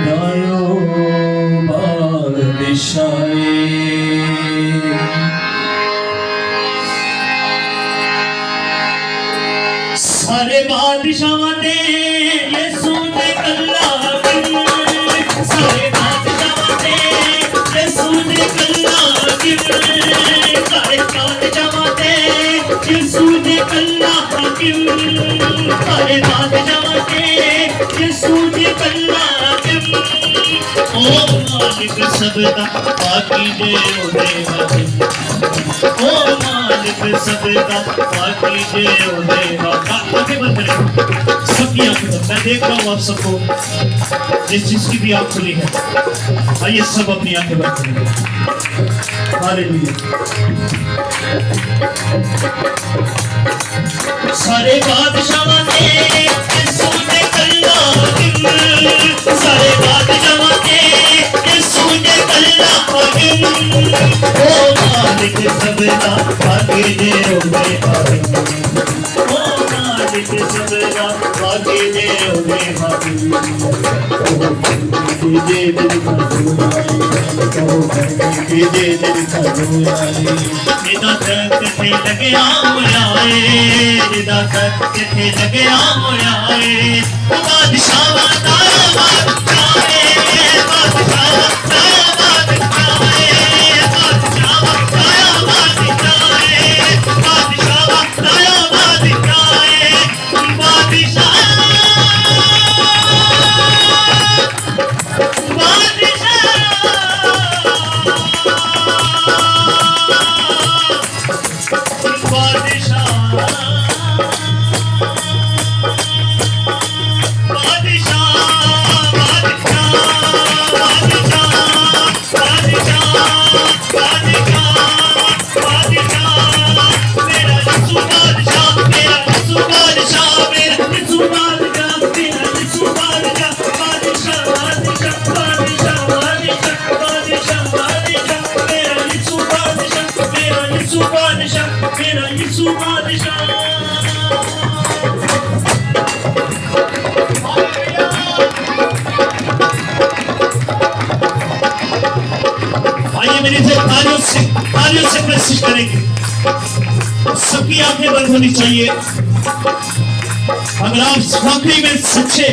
दयालो बादशाहे सारे बादशाह ने यीशु ने कल्ला सारे बादशाह ने यीशु ने कल्ला सारे बादशाह ने यीशु ने कल्ला सारे बादशाह ने यीशु ने कल्ला ओ मालिक सबदा बाकी जे ओदे ओ मालिक सबदा बाकी जे ओदे आगे बढ़ रहे सबकी आंखें बंद। मैं देख रहा हूँ आप सबको जिस जिसकी भी आंख खुली है, आइए सब अपनी आंखें बंद करें। हालेलुया। सारे बादशाह ने यीशु ने कल्ला सारे बादशाह ने यीशु ने कल्ला ओ मालिक सबदा बाकी जे ओदे ओ मालिक सबदा बाकी जे ओदे जे दिल जिदा तक थे लगे होया जिदा तक थे लगे होया बादशाह तालियों से प्रस्तुत करेंगे। सबकी आंखें बंद होनी चाहिए। अगर आप वाकई में सच्चे